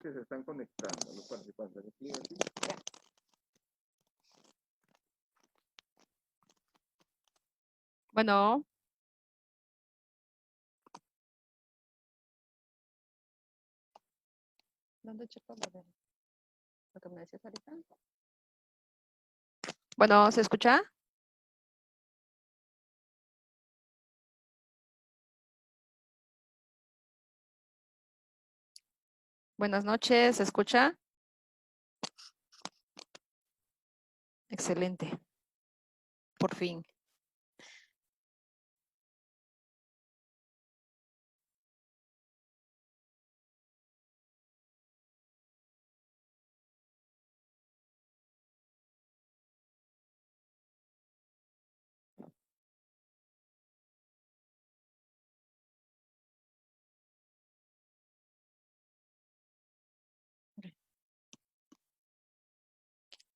Que se están conectando los participantes. Bueno, ¿dónde checo lo que me decías ahorita? Bueno, ¿se escucha? Buenas noches, ¿se escucha? Excelente, por fin.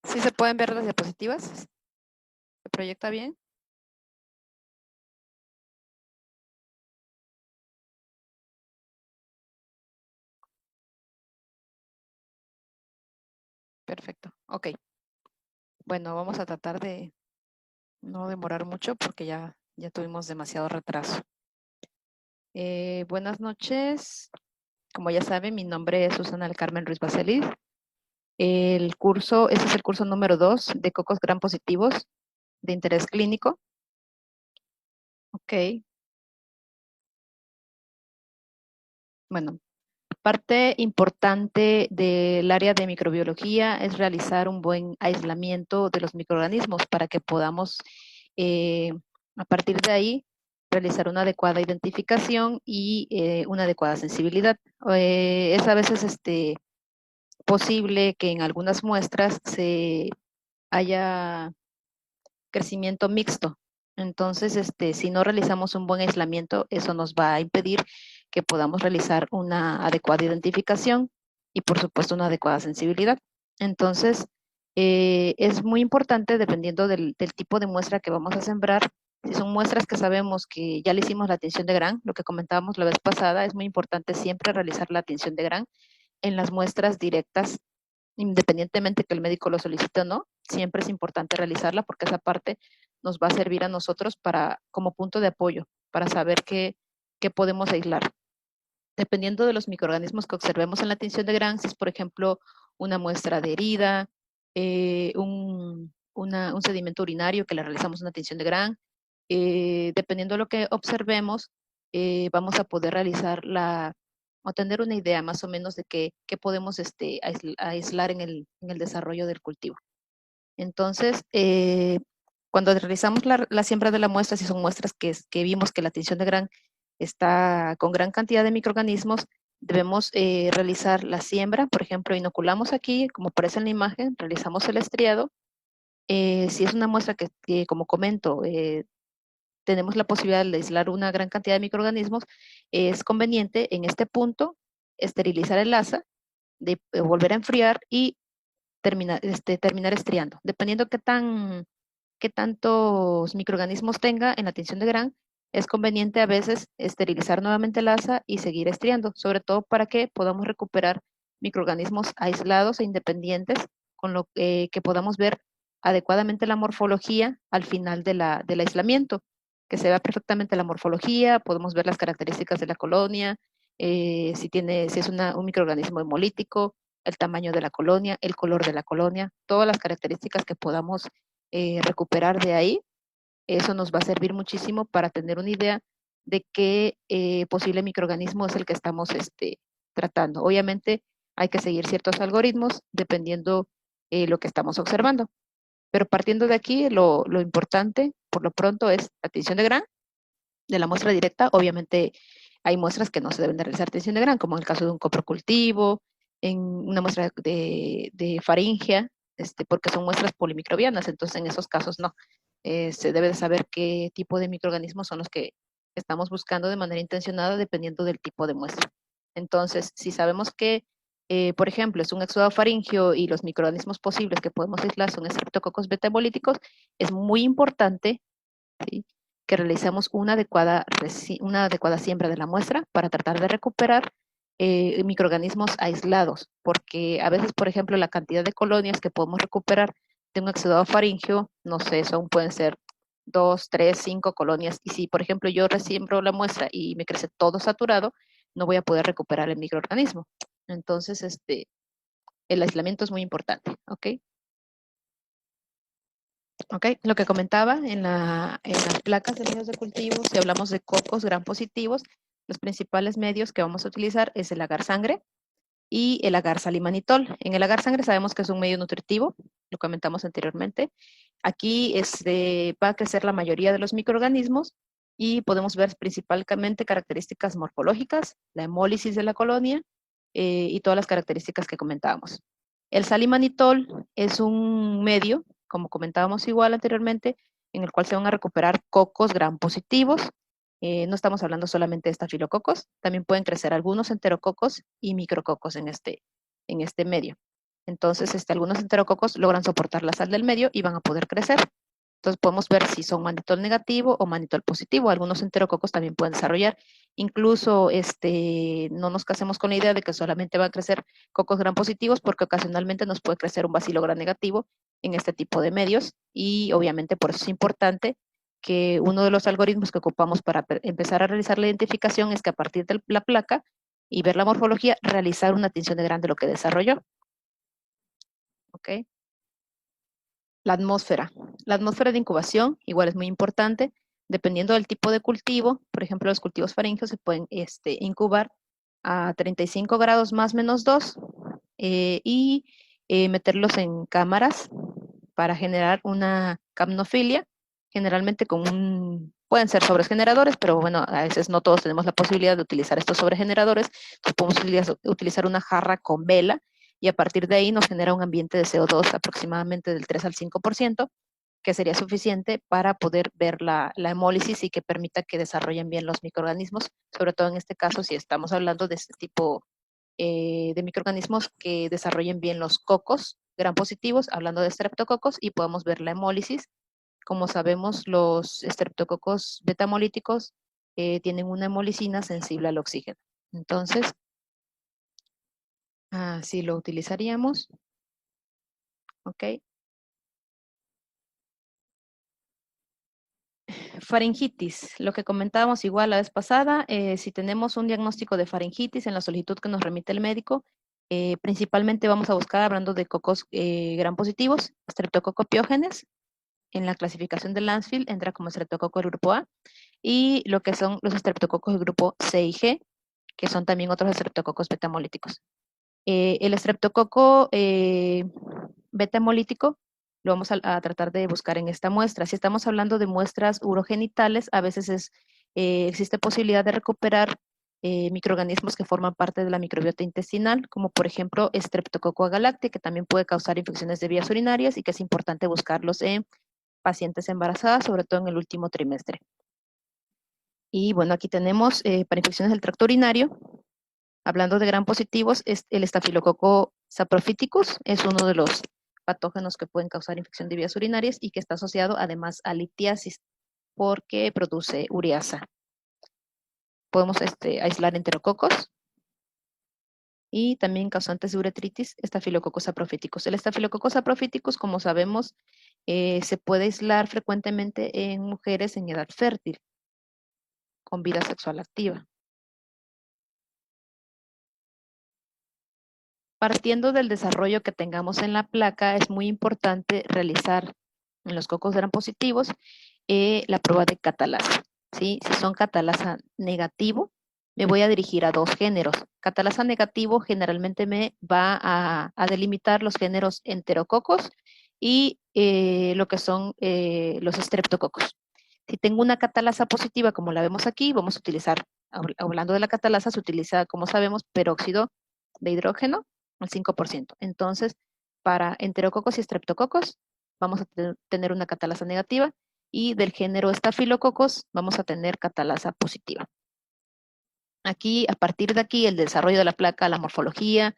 ¿Sí se pueden ver las diapositivas? ¿Se proyecta bien? Perfecto, ok. Bueno, vamos a tratar de no demorar mucho porque ya tuvimos demasiado retraso. Buenas noches. Como ya saben, mi nombre es Susana del Carmen Ruiz Bacelis. Ese es el curso número 2 de cocos gram positivos de interés clínico. Ok. Bueno, parte importante del área de microbiología es realizar un buen aislamiento de los microorganismos para que podamos, eh, a partir de ahí, realizar una adecuada identificación y una adecuada sensibilidad. Es a veces posible que en algunas muestras se haya crecimiento mixto. Entonces, si no realizamos un buen aislamiento, eso nos va a impedir que podamos realizar una adecuada identificación y, por supuesto, una adecuada sensibilidad. Entonces, es muy importante, dependiendo del tipo de muestra que vamos a sembrar, si son muestras que sabemos que ya le hicimos la tinción de Gram, lo que comentábamos la vez pasada, es muy importante siempre realizar la tinción de Gram en las muestras directas, independientemente que el médico lo solicite o no, siempre es importante realizarla porque esa parte nos va a servir a nosotros como punto de apoyo, para saber qué podemos aislar. Dependiendo de los microorganismos que observemos en la tinción de Gram, si es, por ejemplo, una muestra de herida, un sedimento urinario que le realizamos una tinción de Gram, dependiendo de lo que observemos, vamos a poder realizar o tener una idea más o menos de qué podemos aislar en el desarrollo del cultivo. Entonces, cuando realizamos la siembra de la muestra, si son muestras que vimos que la tinción de Gram está con gran cantidad de microorganismos, debemos realizar la siembra. Por ejemplo, inoculamos aquí, como aparece en la imagen, realizamos el estriado. Si es una muestra que como comento, tenemos la posibilidad de aislar una gran cantidad de microorganismos, es conveniente en este punto esterilizar el asa, de volver a enfriar y terminar estriando. Dependiendo qué tantos microorganismos tenga en la tinción de Gram, es conveniente a veces esterilizar nuevamente el asa y seguir estriando, sobre todo para que podamos recuperar microorganismos aislados e independientes, con lo que podamos ver adecuadamente la morfología al final del aislamiento, que se vea perfectamente la morfología, podemos ver las características de la colonia, si es un microorganismo hemolítico, el tamaño de la colonia, el color de la colonia, todas las características que podamos recuperar de ahí. Eso nos va a servir muchísimo para tener una idea de qué posible microorganismo es el que estamos tratando. Obviamente hay que seguir ciertos algoritmos dependiendo lo que estamos observando. Pero partiendo de aquí, lo importante, por lo pronto, es la tinción de Gram de la muestra directa. Obviamente hay muestras que no se deben de realizar tinción de Gram, como en el caso de un coprocultivo, en una muestra de faringia, porque son muestras polimicrobianas, entonces en esos casos no. Se debe de saber qué tipo de microorganismos son los que estamos buscando de manera intencionada dependiendo del tipo de muestra. Entonces, si sabemos que, por ejemplo, es un exudado faringio y los microorganismos posibles que podemos aislar son estreptococos beta hemolíticos, es muy importante, ¿sí?, que realicemos una adecuada siembra de la muestra para tratar de recuperar microorganismos aislados, porque a veces, por ejemplo, la cantidad de colonias que podemos recuperar de un exudado faringio, no sé, pueden ser 2, 3, 5 colonias, y si, por ejemplo, yo resiembro la muestra y me crece todo saturado, no voy a poder recuperar el microorganismo. Entonces, el aislamiento es muy importante, ¿ok? Ok, lo que comentaba en las placas de medios de cultivo, si hablamos de cocos gram positivos, los principales medios que vamos a utilizar es el agar sangre, y el agar-salimanitol. En el agar-sangre sabemos que es un medio nutritivo, lo comentamos anteriormente. Aquí va a crecer la mayoría de los microorganismos y podemos ver principalmente características morfológicas, la hemólisis de la colonia y todas las características que comentábamos. El salimanitol es un medio, como comentábamos igual anteriormente, en el cual se van a recuperar cocos gram positivos. No estamos hablando solamente de estafilococos, también pueden crecer algunos enterococos y micrococos en este medio. Entonces, algunos enterococos logran soportar la sal del medio y van a poder crecer. Entonces, podemos ver si son mannitol negativo o mannitol positivo. Algunos enterococos también pueden desarrollar. Incluso, no nos casemos con la idea de que solamente va a crecer cocos gram positivos, porque ocasionalmente nos puede crecer un bacilo gram negativo en este tipo de medios. Y obviamente, por eso es importante que uno de los algoritmos que ocupamos para empezar a realizar la identificación es que a partir de la placa y ver la morfología, realizar una tinción de Gram de lo que desarrolló. ¿Ok? La atmósfera. La atmósfera de incubación igual es muy importante. Dependiendo del tipo de cultivo, por ejemplo, los cultivos faringios se pueden incubar a 35 grados más menos 2 y meterlos en cámaras para generar una capnofilia, generalmente pueden ser sobregeneradores, pero bueno, a veces no todos tenemos la posibilidad de utilizar estos sobregeneradores, entonces podemos utilizar una jarra con vela y a partir de ahí nos genera un ambiente de CO2 aproximadamente del 3 al 5%, que sería suficiente para poder ver la hemólisis y que permita que desarrollen bien los microorganismos, sobre todo en este caso si estamos hablando de este tipo de microorganismos que desarrollen bien los cocos gram positivos, hablando de streptococos, y podemos ver la hemólisis. Como sabemos, los streptococos betamolíticos tienen una hemolicina sensible al oxígeno. Entonces, así lo utilizaríamos. ¿Ok? Faringitis, lo que comentábamos igual la vez pasada, si tenemos un diagnóstico de faringitis en la solicitud que nos remite el médico, principalmente vamos a buscar, hablando de cocos gram positivos, Streptococcus pyogenes. En la clasificación de Lancefield entra como estreptococo del grupo A, y lo que son los estreptococos del grupo C y G, que son también otros estreptococos betamolíticos. El estreptococo beta-hemolítico lo vamos a tratar de buscar en esta muestra. Si estamos hablando de muestras urogenitales, a veces existe posibilidad de recuperar microorganismos que forman parte de la microbiota intestinal, como por ejemplo Streptococcus agalactiae, que también puede causar infecciones de vías urinarias y que es importante buscarlos en pacientes embarazadas, sobre todo en el último trimestre. Y bueno, aquí tenemos para infecciones del tracto urinario, hablando de gram positivos, el estafilococo saprophyticus es uno de los patógenos que pueden causar infección de vías urinarias y que está asociado además a litiasis porque produce ureasa. Podemos aislar enterococos y también causantes de uretritis, estafilococcus saprophyticus. El estafilococcus saprophyticus, como sabemos, se puede aislar frecuentemente en mujeres en edad fértil con vida sexual activa. Partiendo del desarrollo que tengamos en la placa, es muy importante realizar en los cocos gram positivos la prueba de catalasa. ¿Sí? Si son catalasa negativo, me voy a dirigir a dos géneros. Catalasa negativo generalmente me va a delimitar los géneros enterococos y lo que son los estreptococos. Si tengo una catalasa positiva, como la vemos aquí, vamos a utilizar, hablando de la catalasa, se utiliza, como sabemos, peróxido de hidrógeno al 5%. Entonces, para enterococos y estreptococos, vamos a tener una catalasa negativa, y del género estafilococos vamos a tener catalasa positiva. Aquí, a partir de aquí, el desarrollo de la placa, la morfología,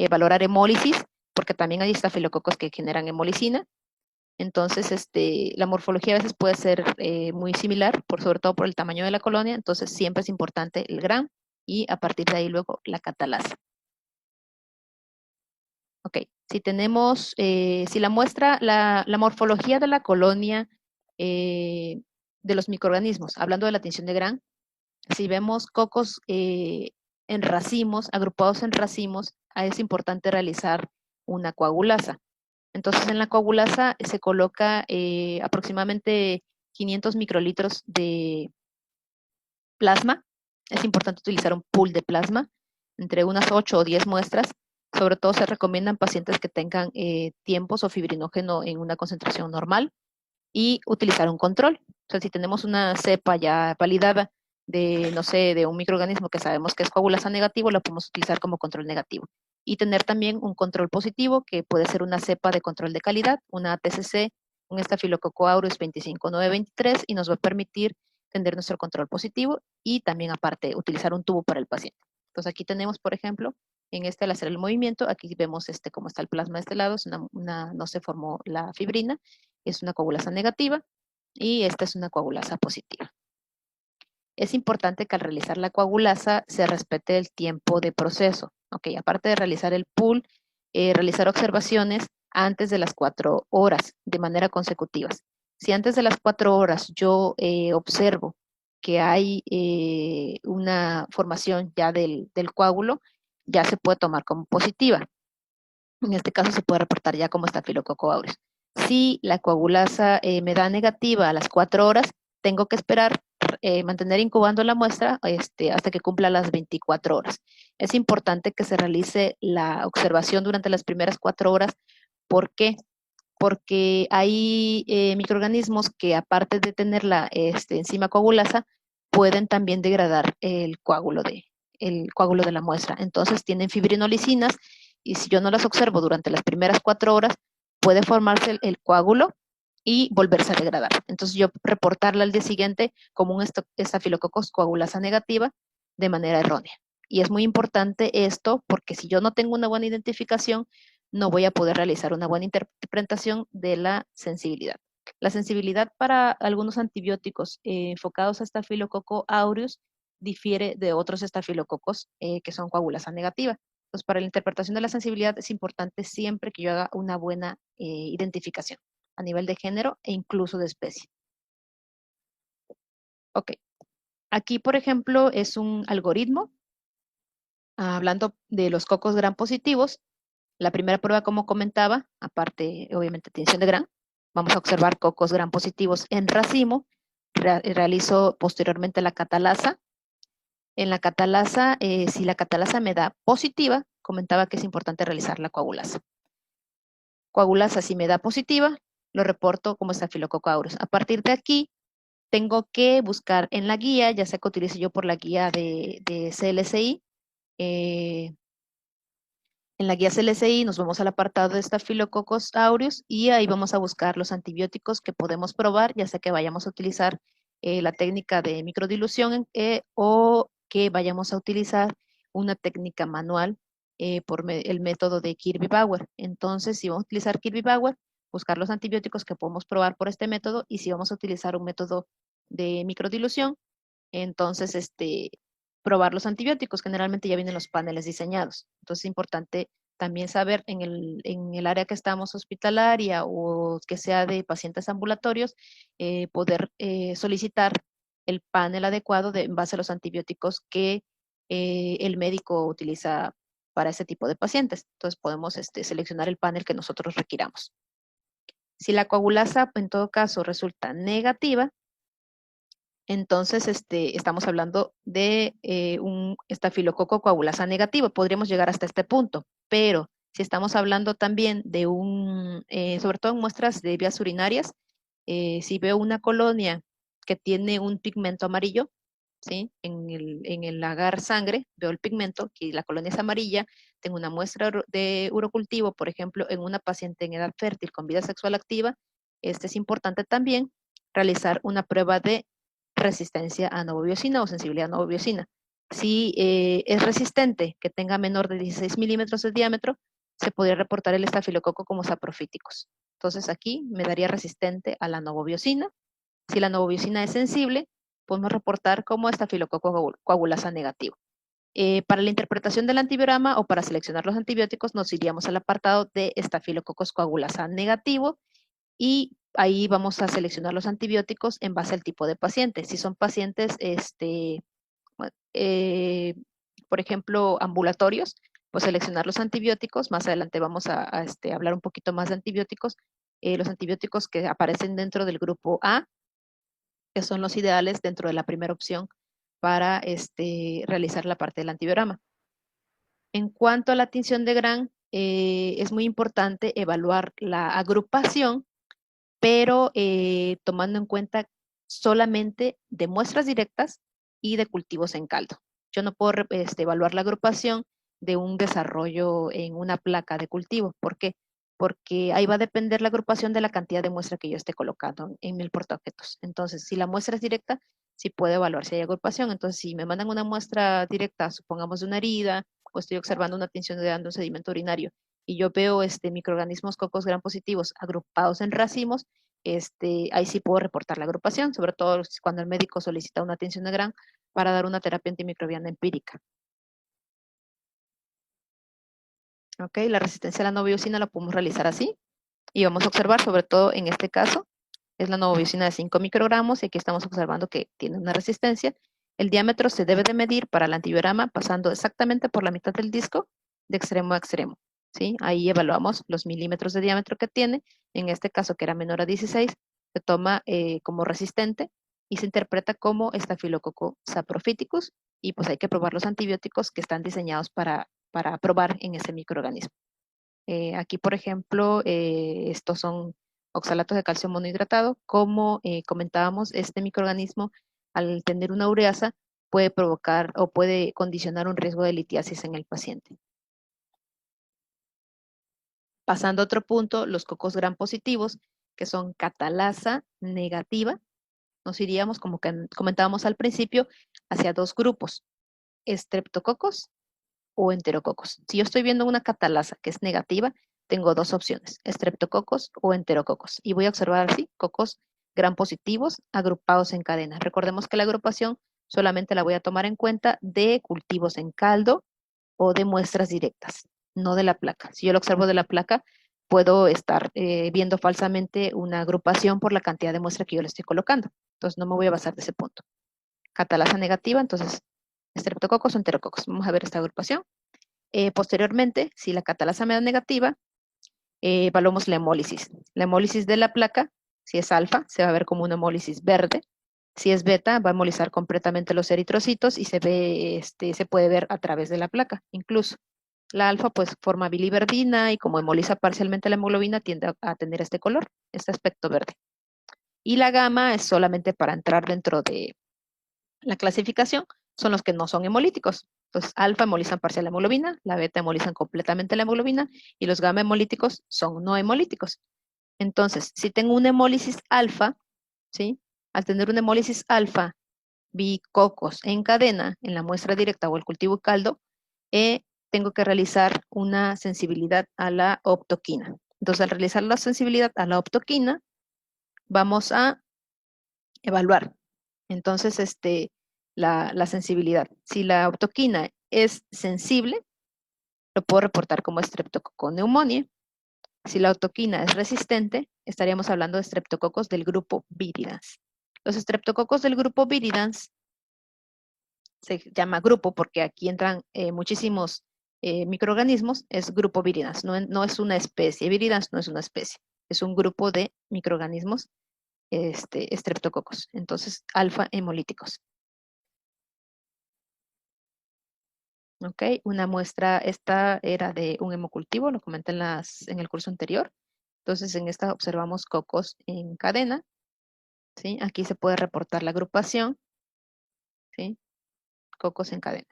valorar hemólisis, porque también hay estafilococos que generan hemolicina. Entonces, la morfología a veces puede ser muy similar, sobre todo por el tamaño de la colonia, entonces siempre es importante el gram y a partir de ahí luego la catalasa. Ok, si tenemos, si la muestra, la morfología de la colonia de los microorganismos, hablando de la tinción de Gram, si vemos cocos en racimos, agrupados en racimos, es importante realizar una coagulasa. Entonces, en la coagulasa se coloca aproximadamente 500 microlitros de plasma. Es importante utilizar un pool de plasma, entre unas 8 o 10 muestras, Sobre todo se recomiendan pacientes que tengan tiempos o fibrinógeno en una concentración normal y utilizar un control. O sea, si tenemos una cepa ya validada de, no sé, de un microorganismo que sabemos que es coagulasa negativo, la podemos utilizar como control negativo. Y tener también un control positivo, que puede ser una cepa de control de calidad, una TCC, un Staphylococcus aureus 25923, y nos va a permitir tener nuestro control positivo y también aparte utilizar un tubo para el paciente. Entonces aquí tenemos, por ejemplo, en este al hacer el movimiento, aquí vemos cómo está el plasma de este lado, es no se formó la fibrina, es una coagulasa negativa y esta es una coagulasa positiva. Es importante que al realizar la coagulasa se respete el tiempo de proceso. Ok, aparte de realizar el pool, realizar observaciones antes de las 4 horas de manera consecutiva. Si antes de las 4 horas yo observo que hay una formación ya del coágulo, ya se puede tomar como positiva. En este caso se puede reportar ya como Staphylococcus aureus. Si la coagulasa me da negativa a las 4 horas, tengo que esperar, mantener incubando la muestra hasta que cumpla las 24 horas. Es importante que se realice la observación durante las primeras 4 horas. ¿Por qué? Porque hay microorganismos que, aparte de tener la enzima coagulasa, pueden también degradar el coágulo de la muestra. Entonces tienen fibrinolicinas, y si yo no las observo durante las primeras 4 horas, puede formarse el coágulo y volverse a degradar. Entonces yo reportarla al día siguiente como un Staphylococcus coagulasa negativa de manera errónea. Y es muy importante esto, porque si yo no tengo una buena identificación, no voy a poder realizar una buena interpretación de la sensibilidad. La sensibilidad para algunos antibióticos enfocados a Staphylococcus aureus difiere de otros estafilococos que son coagulasa negativa. Entonces, para la interpretación de la sensibilidad es importante siempre que yo haga una buena identificación a nivel de género e incluso de especie. Ok, aquí por ejemplo es un algoritmo hablando de los cocos gram positivos. La primera prueba, como comentaba, aparte obviamente tinción de Gram, vamos a observar cocos gram positivos en racimo. Realizo posteriormente la catalasa. En la catalasa, si la catalasa me da positiva, comentaba que es importante realizar la coagulasa. Coagulasa, si me da positiva, lo reporto como Staphylococcus aureus. A partir de aquí, tengo que buscar en la guía, ya sea que utilice yo por la guía de CLSI. En la guía CLSI nos vamos al apartado de Staphylococcus aureus y ahí vamos a buscar los antibióticos que podemos probar, ya sea que vayamos a utilizar la técnica de microdilución o que vayamos a utilizar una técnica manual por el método de Kirby-Bauer. Entonces, si vamos a utilizar Kirby-Bauer, buscar los antibióticos que podemos probar por este método, y si vamos a utilizar un método de microdilución, entonces probar los antibióticos. Generalmente ya vienen los paneles diseñados. Entonces es importante también saber en el área que estamos hospitalaria o que sea de pacientes ambulatorios, poder solicitar el panel adecuado en base a los antibióticos que el médico utiliza para ese tipo de pacientes. Entonces podemos seleccionar el panel que nosotros requiramos. Si la coagulasa en todo caso resulta negativa, entonces estamos hablando de un estafilococo coagulasa negativo. Podríamos llegar hasta este punto, pero si estamos hablando también de sobre todo en muestras de vías urinarias, si veo una colonia que tiene un pigmento amarillo, ¿sí? En el agar sangre, veo el pigmento, que la colonia es amarilla, tengo una muestra de urocultivo, por ejemplo, en una paciente en edad fértil con vida sexual activa, es importante también realizar una prueba de resistencia a novobiosina o sensibilidad a novobiosina. Si es resistente, que tenga menor de 16 milímetros de diámetro, se podría reportar el estafilococo como saprofíticos. Entonces aquí me daría resistente a la novobiosina. Si la novobiosina es sensible, podemos reportar como estafilococo coagulasa negativo. Para la interpretación del antibiograma o para seleccionar los antibióticos, nos iríamos al apartado de estafilococcus coagulasa negativo, y ahí vamos a seleccionar los antibióticos en base al tipo de paciente. Si son pacientes, eh, por ejemplo, ambulatorios, pues seleccionar los antibióticos. Más adelante vamos a hablar un poquito más de antibióticos. Los antibióticos que aparecen dentro del grupo A, que son los ideales dentro de la primera opción para realizar la parte del antibiograma. En cuanto a la tinción de Gram, es muy importante evaluar la agrupación, pero tomando en cuenta solamente de muestras directas y de cultivos en caldo. Yo no puedo evaluar la agrupación de un desarrollo en una placa de cultivo. ¿Por qué? Porque ahí va a depender la agrupación de la cantidad de muestra que yo esté colocando en mi portaobjetos. Entonces, si la muestra es directa, sí puedo evaluar si hay agrupación. Entonces, si me mandan una muestra directa, supongamos de una herida, o estoy observando una tinción de un sedimento urinario, y yo veo microorganismos cocos gram positivos agrupados en racimos, ahí sí puedo reportar la agrupación, sobre todo cuando el médico solicita una atención de Gram para dar una terapia antimicrobiana empírica. ¿Ok? La resistencia a la novobiosina la podemos realizar así y vamos a observar, sobre todo en este caso, es la novobiosina de 5 microgramos y aquí estamos observando que tiene una resistencia. El diámetro se debe de medir para el antibiograma pasando exactamente por la mitad del disco de extremo a extremo. ¿Sí? Ahí evaluamos los milímetros de diámetro que tiene. En este caso, que era menor a 16, se toma como resistente y se interpreta como Staphylococcus saprophyticus y pues hay que probar los antibióticos que están diseñados para probar en ese microorganismo. Aquí, por ejemplo, estos son oxalatos de calcio monohidratado. Como comentábamos, este microorganismo, al tener una ureasa, puede provocar o puede condicionar un riesgo de litiasis en el paciente. Pasando a otro punto, los cocos gram positivos, que son catalasa negativa, nos iríamos, como que comentábamos al principio, hacia dos grupos, estreptococos o enterococos. Si yo estoy viendo una catalasa que es negativa, tengo dos opciones, estreptococos o enterococos. Y voy a observar así, cocos gram positivos agrupados en cadena. Recordemos que la agrupación solamente la voy a tomar en cuenta de cultivos en caldo o de muestras directas, no de la placa. Si yo lo observo de la placa, puedo estar viendo falsamente una agrupación por la cantidad de muestra que yo le estoy colocando. Entonces no me voy a basar de ese punto. Catalasa negativa, entonces estreptococos o enterococos. Vamos a ver esta agrupación. Posteriormente, si la catalasa me da negativa, evaluamos la hemólisis. La hemólisis de la placa, si es alfa, se va a ver como una hemólisis verde. Si es beta, va a hemolizar completamente los eritrocitos y se puede ver a través de la placa, incluso. La alfa, pues, forma biliverdina y como hemoliza parcialmente la hemoglobina, tiende a tener este color, este aspecto verde. Y la gamma es solamente para entrar dentro de la clasificación, son los que no son hemolíticos. Entonces, alfa hemolizan parcial la hemoglobina, la beta hemolizan completamente la hemoglobina y los gamma hemolíticos son no hemolíticos. Entonces, si tengo una hemólisis alfa, ¿sí? Al tener una hemólisis alfa, vi cocos en cadena en la muestra directa o el cultivo caldo, tengo que realizar una sensibilidad a la optoquina. Entonces, al realizar la sensibilidad a la optoquina, vamos a evaluar. Entonces, la sensibilidad. Si la optoquina es sensible, lo puedo reportar como estreptococoneumonía. Si la optoquina es resistente, estaríamos hablando de estreptococos del grupo viridans. Los estreptococos del grupo viridans se llama grupo porque aquí entran muchísimos microorganismos, es grupo viridans, no es una especie, viridans no es una especie, es un grupo de microorganismos estreptococos, entonces alfa hemolíticos. ¿Ok? Una muestra, esta era de un hemocultivo, lo comenté en el curso anterior. Entonces, en esta observamos cocos en cadena, ¿sí? Aquí se puede reportar la agrupación, ¿sí? Cocos en cadena.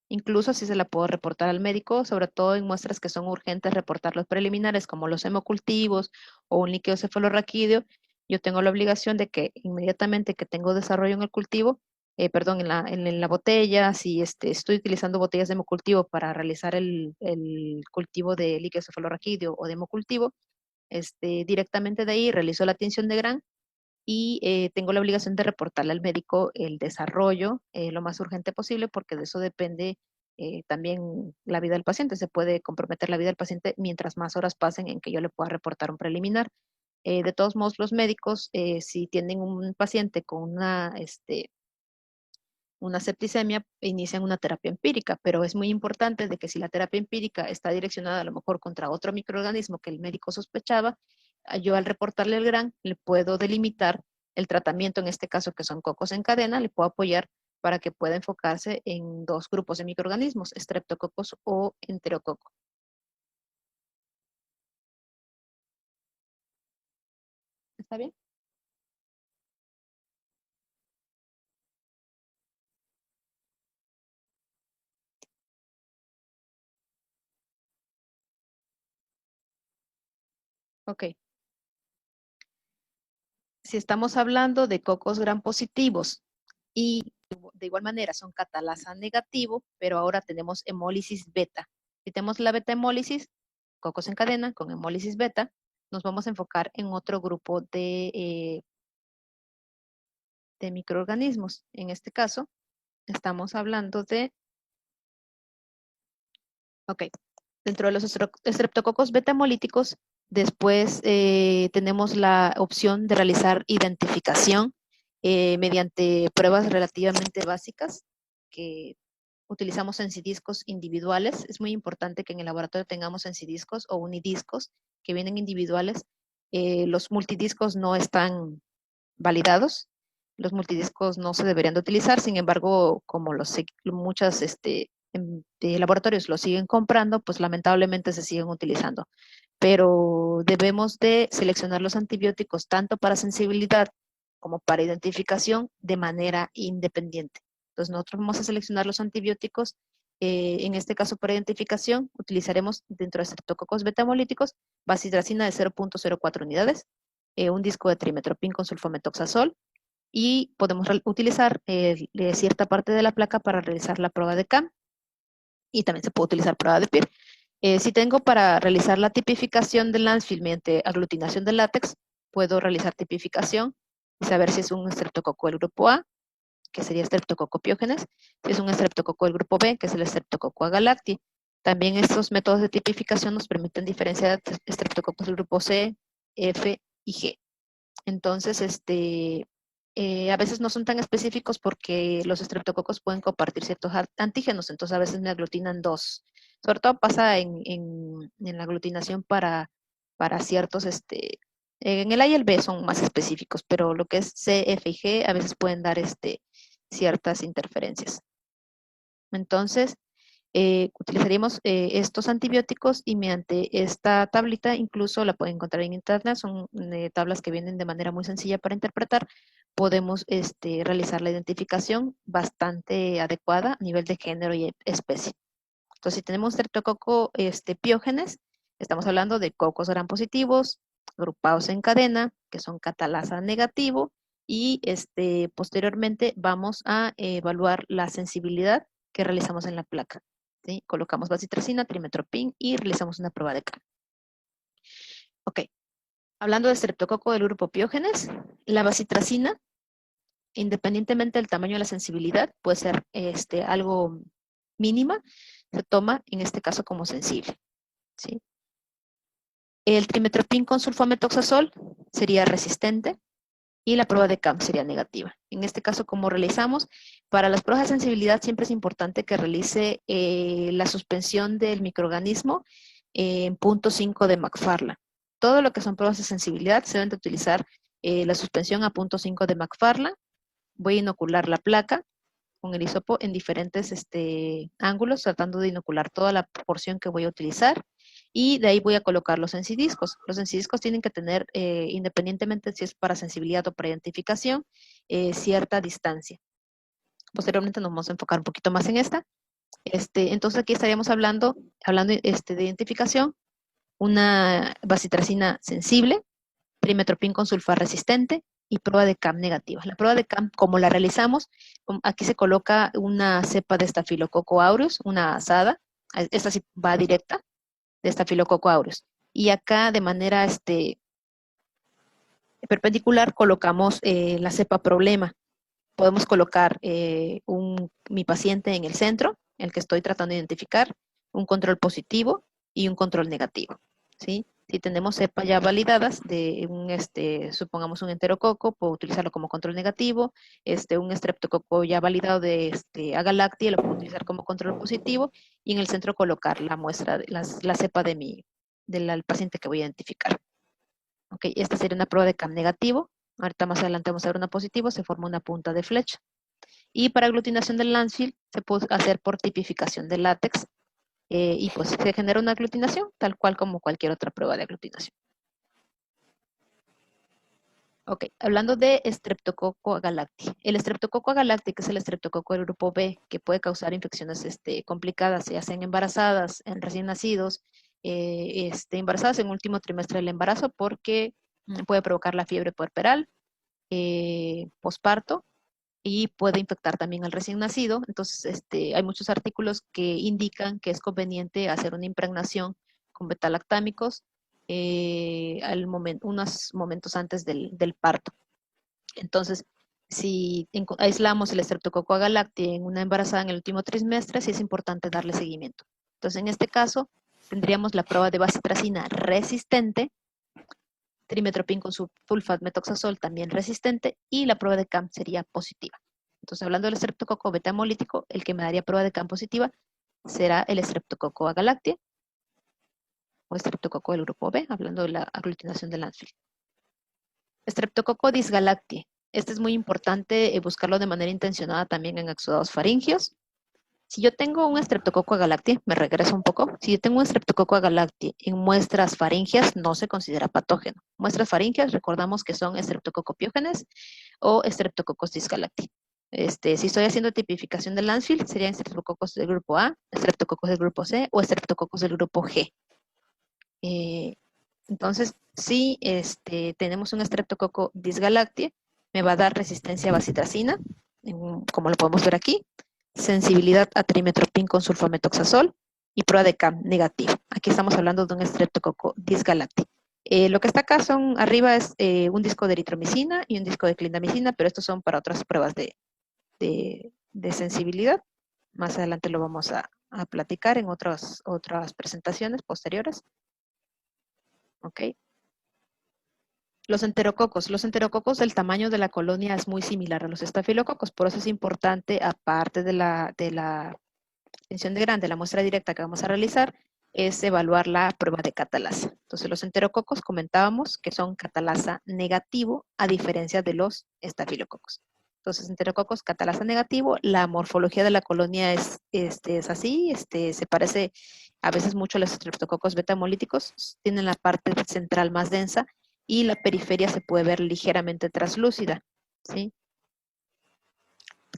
Incluso si se la puedo reportar al médico, sobre todo en muestras que son urgentes reportar los preliminares, como los hemocultivos o un líquido cefalorraquídeo, yo tengo la obligación de que inmediatamente que tengo desarrollo en el cultivo, perdón, en la botella, si estoy utilizando botellas de hemocultivo para realizar el cultivo de líquido cefalorraquídeo o de hemocultivo, directamente de ahí realizo la tinción de Gram y tengo la obligación de reportarle al médico el desarrollo lo más urgente posible porque de eso depende también la vida del paciente. Se puede comprometer la vida del paciente mientras más horas pasen en que yo le pueda reportar un preliminar. De todos modos, los médicos, si tienen un paciente con una septicemia, inician una terapia empírica, pero es muy importante de que si la terapia empírica está direccionada a lo mejor contra otro microorganismo que el médico sospechaba, yo al reportarle el GRAN le puedo delimitar el tratamiento, en este caso que son cocos en cadena, le puedo apoyar para que pueda enfocarse en dos grupos de microorganismos, Streptococcus o Enterococo. ¿Está bien? Ok. Si estamos hablando de cocos gram positivos y de igual manera son catalasa negativo, pero ahora tenemos hemólisis beta. Si tenemos la beta hemólisis, cocos en cadena con hemólisis beta, nos vamos a enfocar en otro grupo de microorganismos. En este caso, estamos hablando de, ok, dentro de los estreptococos beta hemolíticos, después tenemos la opción de realizar identificación mediante pruebas relativamente básicas que utilizamos encidiscos individuales. Es muy importante que en el laboratorio tengamos encidiscos o unidiscos que vienen individuales. Los multidiscos no están validados. Los multidiscos no se deberían de utilizar, sin embargo, como muchos laboratorios los siguen comprando, pues lamentablemente se siguen utilizando. Pero debemos de seleccionar los antibióticos tanto para sensibilidad como para identificación de manera independiente. Entonces nosotros vamos a seleccionar los antibióticos, en este caso para identificación, utilizaremos dentro de estreptococos betamolíticos bacitracina de 0.04 unidades, un disco de trimetoprim con sulfametoxazol, y podemos utilizar cierta parte de la placa para realizar la prueba de CAM, y también se puede utilizar prueba de PIR. Si tengo para realizar la tipificación del landfill mediante aglutinación de látex, puedo realizar tipificación y saber si es un estreptococo del grupo A, que sería Streptococcus pyogenes, si es un estreptococo del grupo B, que es el Streptococcus agalacti. También estos métodos de tipificación nos permiten diferenciar estreptococos del grupo C, F y G. Entonces, a veces no son tan específicos porque los estreptococos pueden compartir ciertos antígenos, entonces a veces me aglutinan dos. Sobre todo pasa en la aglutinación para ciertos, en el A y el B son más específicos, pero lo que es C, F y G a veces pueden dar ciertas interferencias. Entonces, utilizaríamos estos antibióticos y mediante esta tablita, incluso la pueden encontrar en internet, son tablas que vienen de manera muy sencilla para interpretar, podemos realizar la identificación bastante adecuada a nivel de género y especie. Entonces, si tenemos Streptococcus piógenes, estamos hablando de cocos gram positivos, agrupados en cadena, que son catalasa negativo, y posteriormente vamos a evaluar la sensibilidad que realizamos en la placa. ¿Sí? Colocamos bacitracina, trimetoprim y realizamos una prueba de CAM. Ok, hablando de estreptococo del grupo piógenes, la bacitracina, independientemente del tamaño de la sensibilidad, puede ser algo mínima, se toma en este caso como sensible. ¿Sí? El trimetoprim con sulfametoxazol sería resistente y la prueba de CAM sería negativa. En este caso, ¿cómo realizamos? Para las pruebas de sensibilidad siempre es importante que realice la suspensión del microorganismo en 0.5 de McFarland. Todo lo que son pruebas de sensibilidad se deben de utilizar la suspensión a 0.5 de McFarland. Voy a inocular la placa con el hisopo en diferentes ángulos, tratando de inocular toda la porción que voy a utilizar. Y de ahí voy a colocar los encidiscos. Los encidiscos tienen que tener, independientemente si es para sensibilidad o para identificación, cierta distancia. Posteriormente nos vamos a enfocar un poquito más en esta. Entonces aquí estaríamos hablando de identificación, una bacitracina sensible, trimetoprim con sulfar resistente y prueba de CAM negativa. La prueba de CAM, como la realizamos, aquí se coloca una cepa de Staphylococcus aureus, una asada, esta sí va directa, de Staphylococcus aureus. Y acá de manera perpendicular colocamos la cepa problema. Podemos colocar mi paciente en el centro, el que estoy tratando de identificar, un control positivo y un control negativo, ¿sí? Si tenemos cepas ya validadas de supongamos un enterococo, puedo utilizarlo como control negativo, un estreptococo ya validado de agalacti, lo puedo utilizar como control positivo, y en el centro colocar la muestra, la cepa del paciente que voy a identificar. Ok, esta sería una prueba de CAM negativo. Ahorita más adelante vamos a ver una positivo, se forma una punta de flecha. Y para aglutinación del landfill se puede hacer por tipificación de látex y pues se genera una aglutinación tal cual como cualquier otra prueba de aglutinación. Ok, hablando de Streptococcus agalacti. El Streptococcus agalacti, que es el estreptococo del grupo B, que puede causar infecciones complicadas, ya sean embarazadas, en recién nacidos, embarazadas en último trimestre del embarazo, porque puede provocar la fiebre puerperal, posparto, y puede infectar también al recién nacido. Entonces, hay muchos artículos que indican que es conveniente hacer una impregnación con betalactámicos unos momentos antes del parto. Entonces, si aislamos el Streptococcus agalacti en una embarazada en el último trimestre, sí es importante darle seguimiento. Entonces, en este caso, tendríamos la prueba de bacitracina resistente, trimetoprim con sulfatmetoxazol también resistente, y la prueba de CAM sería positiva. Entonces, hablando del Streptococcus beta hemolítico, el que me daría prueba de CAM positiva será el Streptococcus agalacti o Streptococcus del grupo B, hablando de la aglutinación del landfill. Streptococcus dysgalacti. Este es muy importante buscarlo de manera intencionada también en exudados faringios. Si yo tengo un Streptococcus agalacti, me regreso un poco. Si yo tengo un Streptococcus agalacti en muestras faringias, no se considera patógeno. Muestras faringias, recordamos que son Streptococcus piógenes o Streptococcus dysgalacti. Si estoy haciendo tipificación del landfill, serían Streptococcus del grupo A, Streptococcus del grupo C o Streptococcus del grupo G. Entonces, si tenemos un Streptococcus dysgalacti, me va a dar resistencia a bacitracina, como lo podemos ver aquí, sensibilidad a trimetoprim con sulfametoxazol y prueba de CAM negativo. Aquí estamos hablando de un Streptococcus dysgalacti. Lo que está acá arriba es un disco de eritromicina y un disco de clindamicina, pero estos son para otras pruebas de sensibilidad. Más adelante lo vamos a platicar en otras presentaciones posteriores. ¿Ok? Los enterococos, el tamaño de la colonia es muy similar a los estafilococos, por eso es importante, aparte de la extensión de Grant, de la muestra directa que vamos a realizar, es evaluar la prueba de catalasa. Entonces, los enterococos comentábamos que son catalasa negativo, a diferencia de los estafilococos. Entonces, enterococos, catalasa negativo, la morfología de la colonia es así, se parece a veces mucho a los estreptococos beta hemolíticos, tienen la parte central más densa y la periferia se puede ver ligeramente translúcida, ¿sí?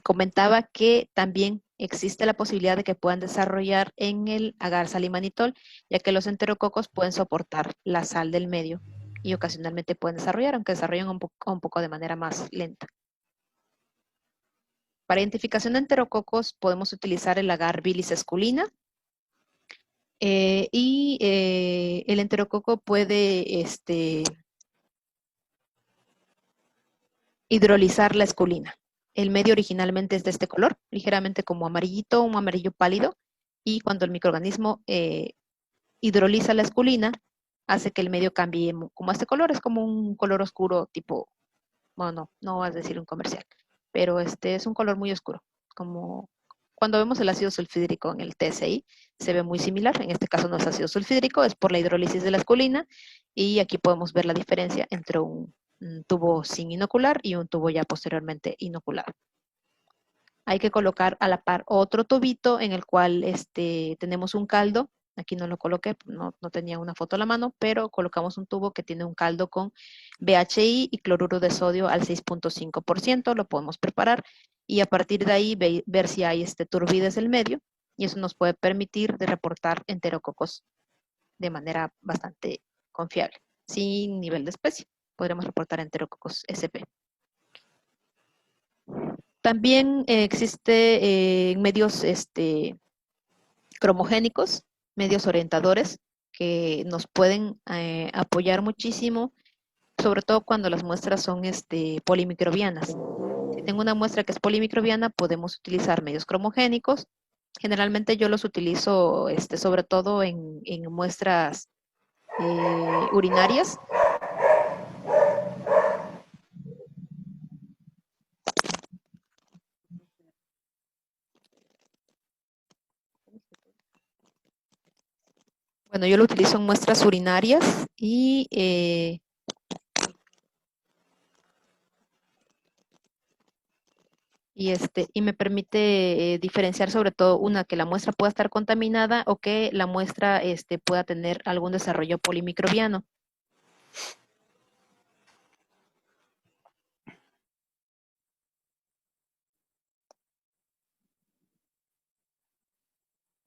Comentaba que también existe la posibilidad de que puedan desarrollar en el agar salimanitol, ya que los enterococos pueden soportar la sal del medio y ocasionalmente pueden desarrollar, aunque desarrollan un poco de manera más lenta. Para identificación de enterococos podemos utilizar el agar bilis esculina y el enterococo puede hidrolizar la esculina. El medio originalmente es de este color, ligeramente como amarillito, un amarillo pálido, y cuando el microorganismo hidroliza la esculina, hace que el medio cambie como este color, es como un color oscuro tipo, bueno, no vas a decir un comercial, pero es un color muy oscuro, como cuando vemos el ácido sulfídrico en el TSI, se ve muy similar, en este caso no es ácido sulfídrico, es por la hidrólisis de la esculina, y aquí podemos ver la diferencia entre un tubo sin inocular y un tubo ya posteriormente inoculado. Hay que colocar a la par otro tubito en el cual tenemos un caldo. Aquí no lo coloqué, no tenía una foto a la mano, pero colocamos un tubo que tiene un caldo con BHI y cloruro de sodio al 6.5%, lo podemos preparar y a partir de ahí ver si hay turbides del medio y eso nos puede permitir de reportar enterococos de manera bastante confiable, sin nivel de especie. Podremos reportar enterococos SP. También existe medios cromogénicos, medios orientadores, que nos pueden apoyar muchísimo, sobre todo cuando las muestras son polimicrobianas. Si tengo una muestra que es polimicrobiana, podemos utilizar medios cromogénicos. Generalmente yo los utilizo sobre todo en muestras urinarias. Bueno, yo lo utilizo en muestras urinarias y y me permite diferenciar sobre todo una que la muestra pueda estar contaminada o que la muestra pueda tener algún desarrollo polimicrobiano.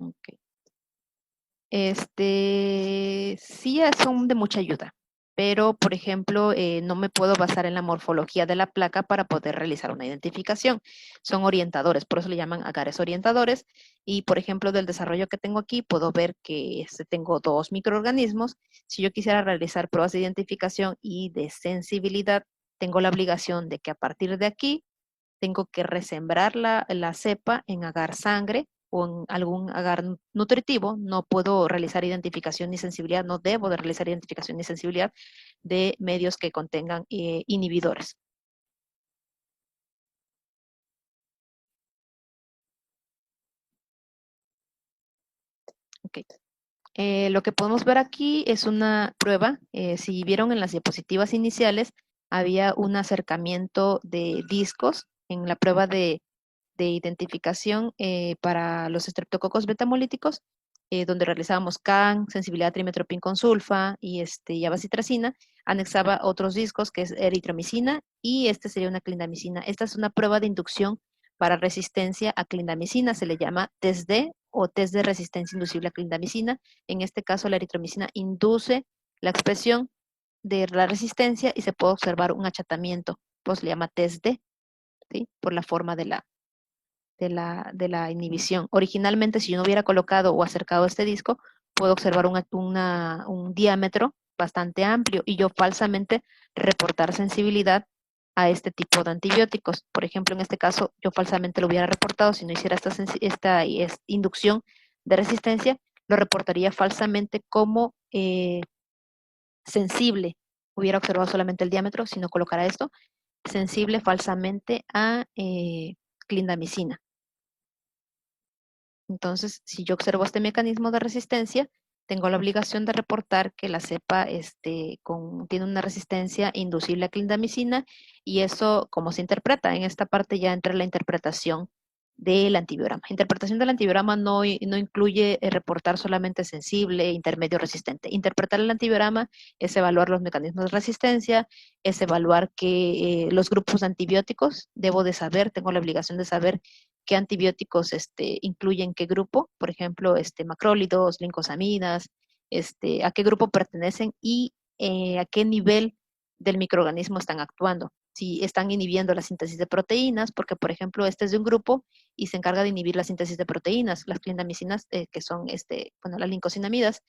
Okay. Sí son de mucha ayuda, pero por ejemplo, no me puedo basar en la morfología de la placa para poder realizar una identificación. Son orientadores, por eso le llaman agares orientadores. Y por ejemplo, del desarrollo que tengo aquí, puedo ver que tengo dos microorganismos. Si yo quisiera realizar pruebas de identificación y de sensibilidad, tengo la obligación de que a partir de aquí tengo que resembrar la cepa en agar sangre o en algún agar nutritivo. No puedo realizar identificación ni sensibilidad, no debo de realizar identificación ni sensibilidad de medios que contengan inhibidores. Okay. Lo que podemos ver aquí es una prueba. Si vieron en las diapositivas iniciales, había un acercamiento de discos en la prueba de identificación para los estreptococos betamolíticos, donde realizábamos CAN, sensibilidad trimetoprim con sulfa y abacitracina, anexaba otros discos que es eritromicina y este sería una clindamicina. Esta es una prueba de inducción para resistencia a clindamicina, se le llama test D o test de resistencia inducible a clindamicina. En este caso, la eritromicina induce la expresión de la resistencia y se puede observar un achatamiento, pues se llama test D, ¿sí? Por la forma de la inhibición. Originalmente, si yo no hubiera colocado o acercado este disco, puedo observar un diámetro bastante amplio y yo falsamente reportar sensibilidad a este tipo de antibióticos. Por ejemplo, en este caso, yo falsamente lo hubiera reportado si no hiciera esta inducción de resistencia, lo reportaría falsamente como sensible. Hubiera observado solamente el diámetro, si no colocara esto, sensible falsamente a clindamicina. Entonces, si yo observo este mecanismo de resistencia, tengo la obligación de reportar que la cepa tiene una resistencia inducible a clindamicina y eso, ¿cómo se interpreta? En esta parte ya entra la interpretación del antibiograma. Interpretación del antibiograma no incluye reportar solamente sensible, intermedio, resistente. Interpretar el antibiograma es evaluar los mecanismos de resistencia, es evaluar que los grupos de antibióticos, debo de saber, tengo la obligación de saber qué antibióticos incluyen qué grupo, por ejemplo, macrólidos, lincosamidas, a qué grupo pertenecen y a qué nivel del microorganismo están actuando. Si están inhibiendo la síntesis de proteínas, porque por ejemplo este es de un grupo y se encarga de inhibir la síntesis de proteínas, las clindamicinas, que son las lincosinamidas,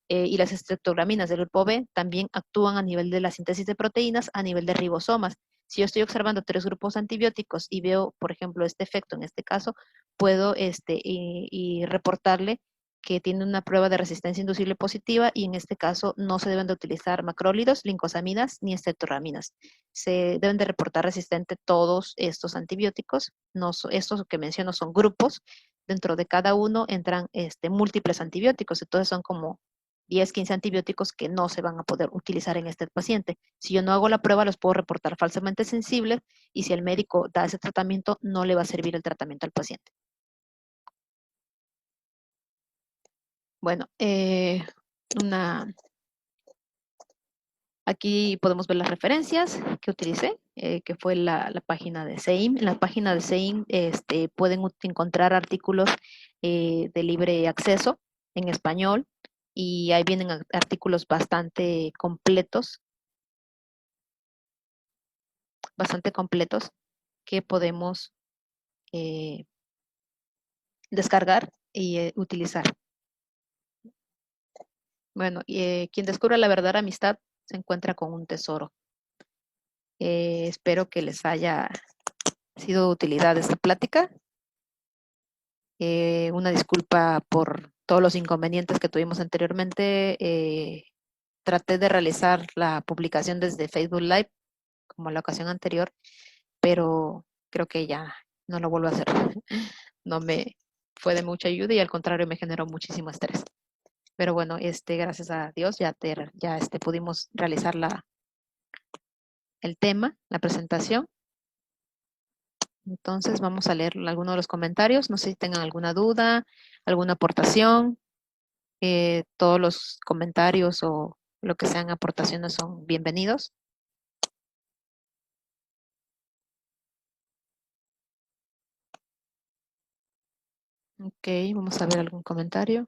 y las estreptograminas del grupo B también actúan a nivel de la síntesis de proteínas, a nivel de ribosomas. Si yo estoy observando tres grupos antibióticos y veo, por ejemplo, este efecto en este caso, puedo y reportarle que tiene una prueba de resistencia inducible positiva y en este caso no se deben de utilizar macrólidos, lincosamidas ni estreptoraminas. Se deben de reportar resistente todos estos antibióticos. No, estos que menciono son grupos. Dentro de cada uno entran múltiples antibióticos, entonces son como 10, 15 antibióticos que no se van a poder utilizar en este paciente. Si yo no hago la prueba, los puedo reportar falsamente sensibles y si el médico da ese tratamiento, no le va a servir el tratamiento al paciente. Bueno, aquí podemos ver las referencias que utilicé, que fue la página de SEIM. En la página de SEIM pueden encontrar artículos de libre acceso en español y ahí vienen artículos bastante completos que podemos eh, descargar y utilizar. Bueno, quien descubre la verdadera amistad se encuentra con un tesoro. Espero que les haya sido de utilidad esta plática. Una disculpa por todos los inconvenientes que tuvimos anteriormente. Traté de realizar la publicación desde Facebook Live, como la ocasión anterior, pero creo que ya no lo vuelvo a hacer. No me fue de mucha ayuda y al contrario me generó muchísimo estrés. Pero bueno, gracias a Dios ya pudimos realizar el tema, la presentación. Entonces vamos a leer algunos de los comentarios. No sé si tengan alguna duda, alguna aportación. Todos los comentarios o lo que sean aportaciones son bienvenidos. Ok, vamos a ver algún comentario.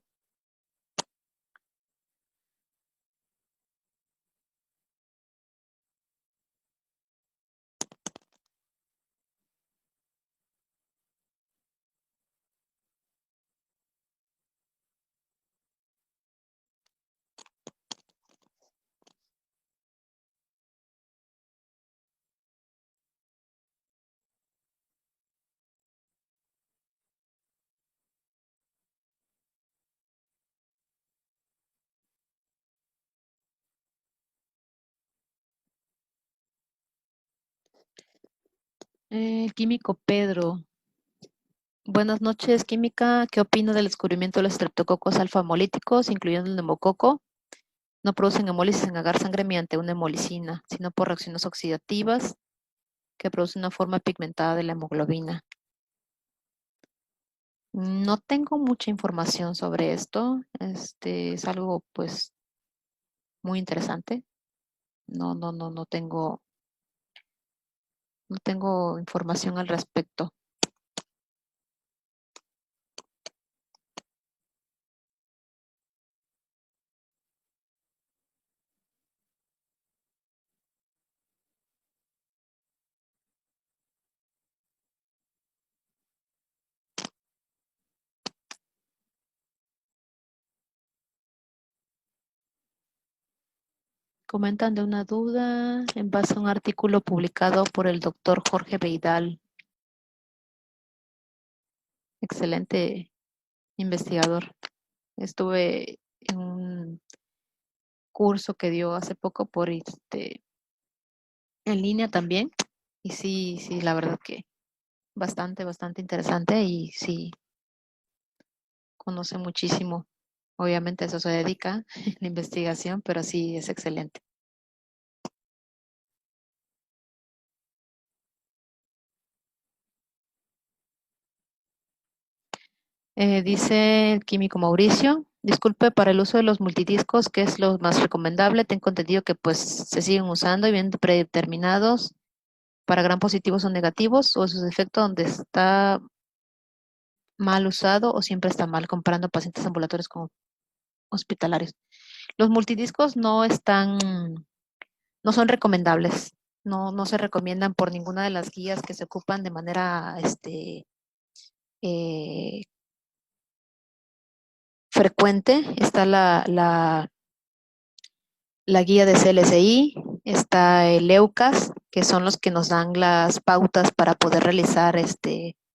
Químico Pedro. Buenas noches, química. ¿Qué opina del descubrimiento de los estreptococos alfa-hemolíticos, incluyendo el neumococo? No producen hemólisis en agar sangre mediante una hemolicina, sino por reacciones oxidativas que producen una forma pigmentada de la hemoglobina. No tengo mucha información sobre esto. Es algo, pues, muy interesante. No tengo información al respecto. Comentan de una duda en base a un artículo publicado por el doctor Jorge Beidal. Excelente investigador. Estuve en un curso que dio hace poco por en línea también. Y sí, sí, la verdad que bastante interesante y sí, conoce muchísimo. Obviamente a eso se dedica, la investigación, pero sí es excelente. Dice el químico Mauricio, disculpe, para el uso de los multidiscos, ¿qué es lo más recomendable? Tengo entendido que pues se siguen usando y vienen predeterminados para gran positivos o negativos, o sus efectos donde está mal usado o siempre está mal comparando pacientes ambulatorios con hospitalarios. Los multidiscos no son recomendables, no se recomiendan por ninguna de las guías que se ocupan de manera eh, frecuente. Está la guía de CLSI, está el EUCAS, que son los que nos dan las pautas para poder realizar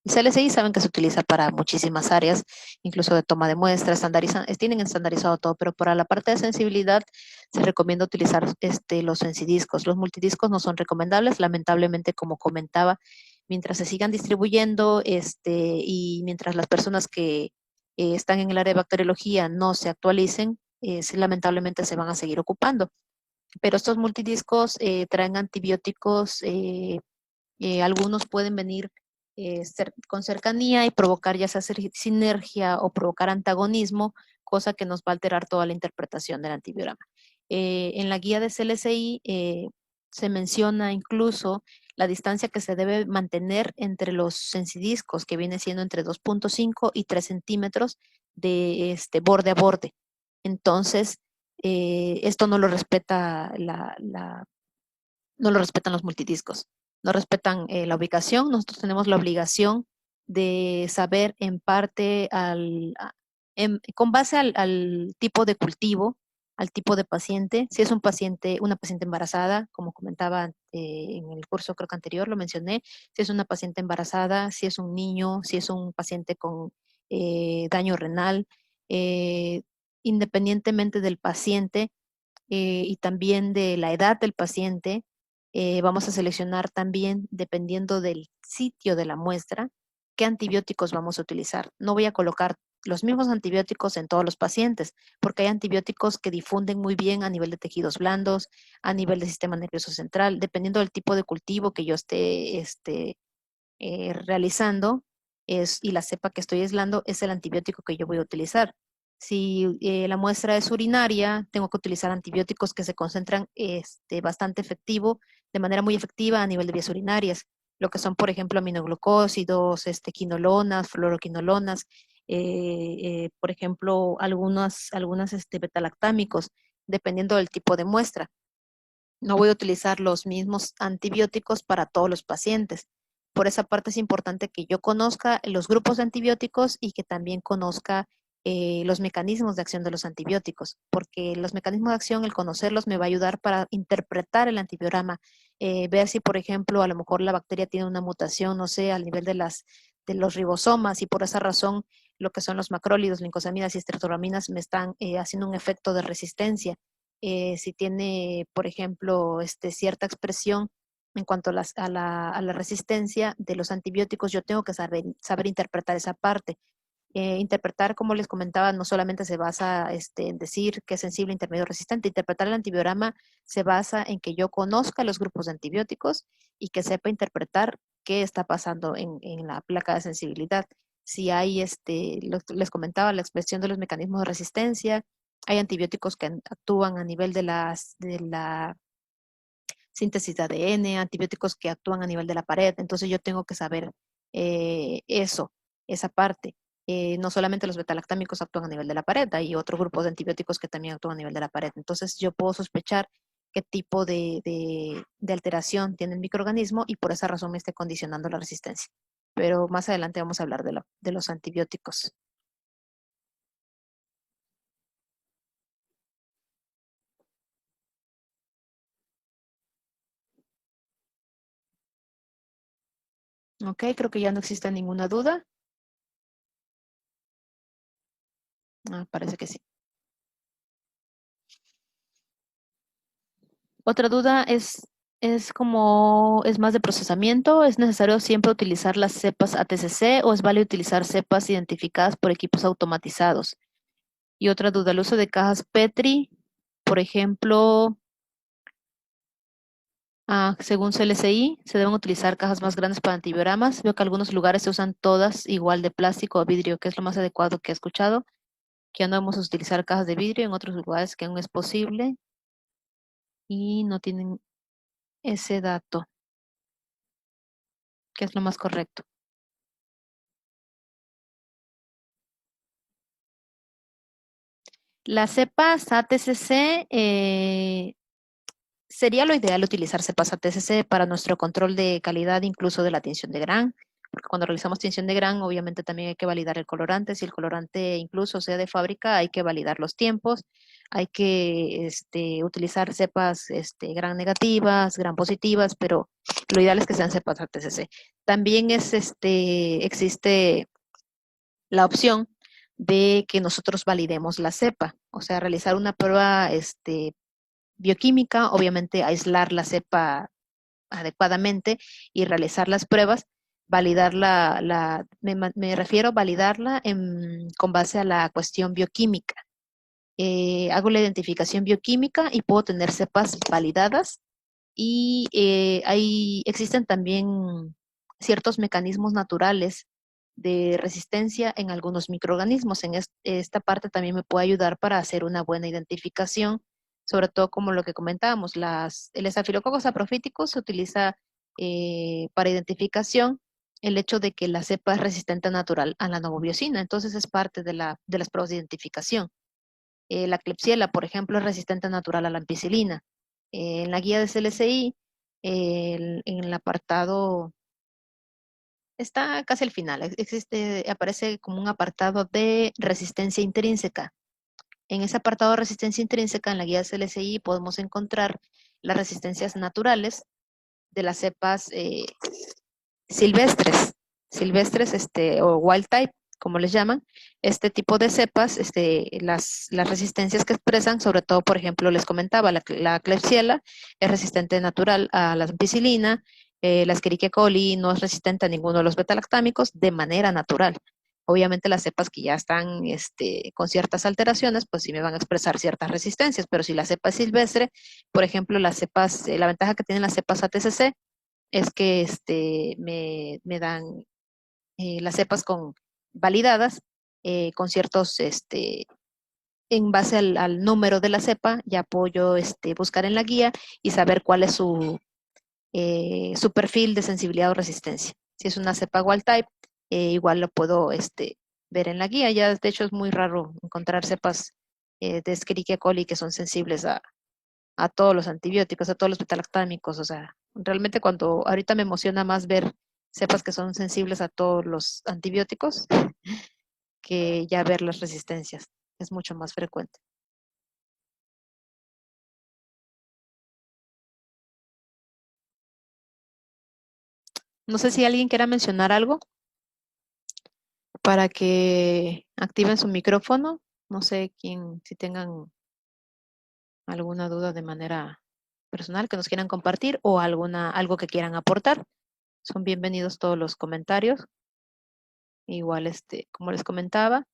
CLSI saben que se utiliza para muchísimas áreas, incluso de toma de muestras, tienen estandarizado todo, pero para la parte de sensibilidad se recomienda utilizar los sensidiscos. Los multidiscos no son recomendables, lamentablemente, como comentaba, mientras se sigan distribuyendo y mientras las personas que están en el área de bacteriología no se actualicen, sí, lamentablemente se van a seguir ocupando. Pero estos multidiscos traen antibióticos, algunos pueden venir con cercanía y provocar ya sea sinergia o provocar antagonismo, cosa que nos va a alterar toda la interpretación del antibiograma. En la guía de CLSI se menciona incluso la distancia que se debe mantener entre los sensidiscos, que viene siendo entre 2.5 y 3 centímetros de borde a borde. Entonces, esto no lo respeta no lo respetan los multidiscos, no respetan la ubicación. Nosotros tenemos la obligación de saber en parte con base al tipo de cultivo, al tipo de paciente, si es una paciente embarazada, como comentaba en el curso creo que anterior, lo mencioné, si es una paciente embarazada, si es un niño, si es un paciente con daño renal, eh, independientemente del paciente, y también de la edad del paciente. Vamos a seleccionar también, dependiendo del sitio de la muestra, qué antibióticos vamos a utilizar. No voy a colocar los mismos antibióticos en todos los pacientes, porque hay antibióticos que difunden muy bien a nivel de tejidos blandos, a nivel del sistema nervioso central, dependiendo del tipo de cultivo que yo esté realizando y la cepa que estoy aislando es el antibiótico que yo voy a utilizar. Si la muestra es urinaria, tengo que utilizar antibióticos que se concentran bastante efectivo, de manera muy efectiva a nivel de vías urinarias, lo que son, por ejemplo, aminoglucósidos, quinolonas, fluoroquinolonas, por ejemplo, algunas betalactámicos, dependiendo del tipo de muestra. No voy a utilizar los mismos antibióticos para todos los pacientes. Por esa parte es importante que yo conozca los grupos de antibióticos y que también conozca los mecanismos de acción de los antibióticos, porque los mecanismos de acción, el conocerlos me va a ayudar para interpretar el antibiograma, ver si, por ejemplo, a lo mejor la bacteria tiene una mutación, no sé, al nivel de los ribosomas y por esa razón lo que son los macrólidos, lincosamidas y estreptolaminas me están haciendo un efecto de resistencia. Si tiene, por ejemplo, cierta expresión en cuanto a la resistencia de los antibióticos, yo tengo que saber interpretar esa parte. Interpretar, como les comentaba, no solamente se basa en decir que es sensible, intermedio, resistente. Interpretar el antibiograma se basa en que yo conozca los grupos de antibióticos y que sepa interpretar qué está pasando en la placa de sensibilidad. Si hay, les comentaba, la expresión de los mecanismos de resistencia, hay antibióticos que actúan a nivel de la síntesis de ADN, antibióticos que actúan a nivel de la pared. Entonces yo tengo que saber esa parte. No solamente los betalactámicos actúan a nivel de la pared, hay otro grupo de antibióticos que también actúan a nivel de la pared. Entonces yo puedo sospechar qué tipo de alteración tiene el microorganismo y por esa razón me esté condicionando la resistencia. Pero más adelante vamos a hablar de los antibióticos. Ok, creo que ya no existe ninguna duda. Parece que sí. Otra duda es más de procesamiento. ¿Es necesario siempre utilizar las cepas ATCC o es válido utilizar cepas identificadas por equipos automatizados? Y otra duda, el uso de cajas Petri, por ejemplo, según CLCI, se deben utilizar cajas más grandes para antibiogramas. Veo que algunos lugares se usan todas igual de plástico o vidrio, que es lo más adecuado que he escuchado, que ya no vamos a utilizar cajas de vidrio en otros lugares que aún es posible y no tienen ese dato, que es lo más correcto. Las cepas ATCC, sería lo ideal utilizar cepas ATCC para nuestro control de calidad, incluso de la tinción de Gran, porque cuando realizamos tinción de Gran, obviamente también hay que validar el colorante. Si el colorante incluso sea de fábrica, hay que validar los tiempos, hay que utilizar cepas Gran negativas, Gran positivas, pero lo ideal es que sean cepas ATCC. También existe la opción de que nosotros validemos la cepa, o sea, realizar una prueba bioquímica, obviamente aislar la cepa adecuadamente y realizar las pruebas, validarla, me refiero a validarla con base a la cuestión bioquímica. Hago la identificación bioquímica y puedo tener cepas validadas y existen también ciertos mecanismos naturales de resistencia en algunos microorganismos. Esta parte también me puede ayudar para hacer una buena identificación, sobre todo como lo que comentábamos, el Staphylococcus saprophyticus se utiliza para identificación el hecho de que la cepa es resistente natural a la novobiosina, entonces es parte de las pruebas de identificación. La Klebsiella, por ejemplo, es resistente natural a la ampicilina. En la guía de CLCI, en el apartado, está casi al final, aparece como un apartado de resistencia intrínseca. En ese apartado de resistencia intrínseca, en la guía de CLCI, podemos encontrar las resistencias naturales de las cepas silvestres, o wild type, como les llaman, este tipo de cepas, las resistencias que expresan, sobre todo, por ejemplo, les comentaba, la Klebsiella es resistente natural a la ampicilina, la Escherichia coli no es resistente a ninguno de los betalactámicos de manera natural. Obviamente las cepas que ya están con ciertas alteraciones, pues sí me van a expresar ciertas resistencias, pero si la cepa es silvestre, por ejemplo, las cepas, la ventaja que tienen las cepas ATCC es que me dan las cepas validadas con ciertos, en base al número de la cepa, ya puedo buscar en la guía y saber cuál es su perfil de sensibilidad o resistencia. Si es una cepa wild type, igual lo puedo ver en la guía. Ya de hecho es muy raro encontrar cepas de Escherichia coli que son sensibles a todos los antibióticos, a todos los betalactámicos. O sea, realmente cuando ahorita me emociona más ver cepas que son sensibles a todos los antibióticos que ya ver las resistencias. Es mucho más frecuente. No sé si alguien quiera mencionar algo para que activen su micrófono. No sé quién, si tengan alguna duda de manera personal que nos quieran compartir o algo que quieran aportar. Son bienvenidos todos los comentarios. Igual, como les comentaba,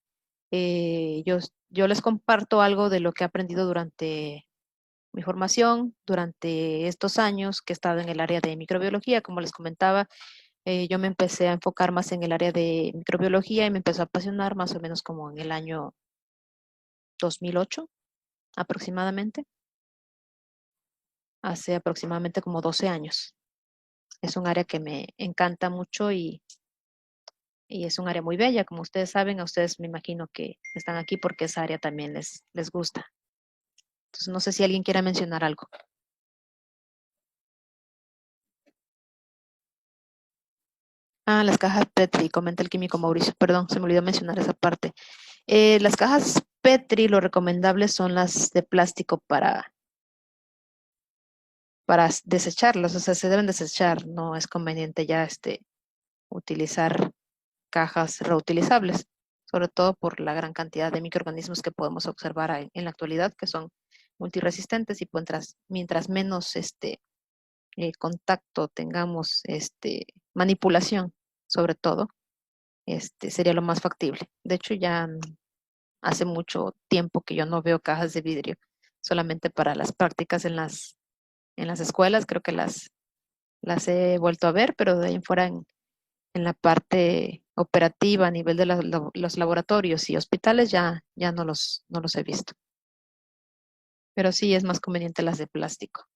yo les comparto algo de lo que he aprendido durante mi formación, durante estos años que he estado en el área de microbiología. Como les comentaba, yo me empecé a enfocar más en el área de microbiología y me empezó a apasionar más o menos como en el año 2008 aproximadamente, hace aproximadamente como 12 años. Es un área que me encanta mucho y es un área muy bella, como ustedes saben, a ustedes me imagino que están aquí porque esa área también les gusta. Entonces, no sé si alguien quiera mencionar algo. Ah, las cajas Petri, comenta el químico Mauricio, perdón, se me olvidó mencionar esa parte. Las cajas Petri, lo recomendable son las de plástico para desecharlas, o sea, se deben desechar, no es conveniente ya utilizar cajas reutilizables, sobre todo por la gran cantidad de microorganismos que podemos observar en la actualidad, que son multiresistentes y mientras menos contacto tengamos, manipulación, sobre todo, sería lo más factible. De hecho, ya hace mucho tiempo que yo no veo cajas de vidrio, solamente para las prácticas en las escuelas, creo que las he vuelto a ver, pero de ahí en fuera en la parte operativa a nivel de los laboratorios y hospitales ya no los he visto. Pero sí es más conveniente las de plástico.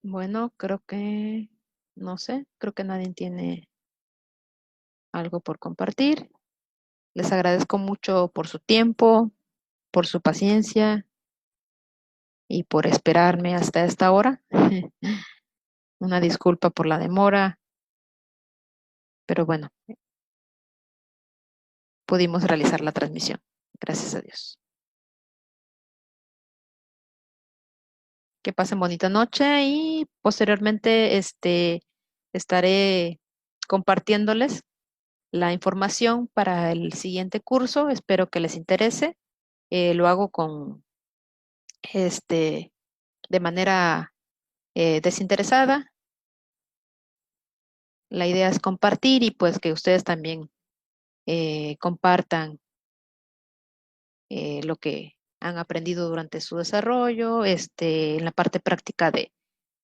Bueno, creo que, no sé, creo que nadie tiene algo por compartir. Les agradezco mucho por su tiempo, por su paciencia y por esperarme hasta esta hora. Una disculpa por la demora, pero bueno, pudimos realizar la transmisión. Gracias a Dios. Que pasen bonita noche y posteriormente estaré compartiéndoles la información para el siguiente curso. Espero que les interese. Lo hago este, de manera desinteresada. La idea es compartir y pues que ustedes también compartan lo que han aprendido durante su desarrollo, en la parte práctica de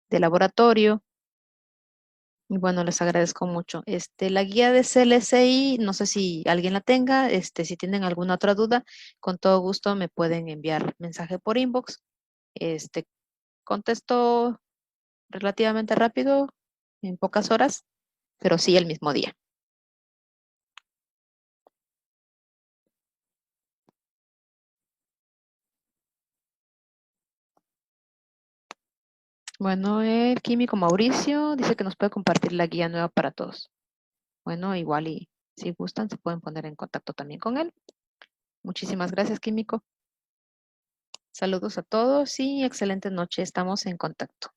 laboratorio. Y bueno, les agradezco mucho. La guía de CLSI, no sé si alguien la tenga, si tienen alguna otra duda, con todo gusto me pueden enviar mensaje por inbox. Este, contesto relativamente rápido, en pocas horas, pero sí el mismo día. Bueno, el químico Mauricio dice que nos puede compartir la guía nueva para todos. Bueno, igual y si gustan, se pueden poner en contacto también con él. Muchísimas gracias, químico. Saludos a todos y excelente noche. Estamos en contacto.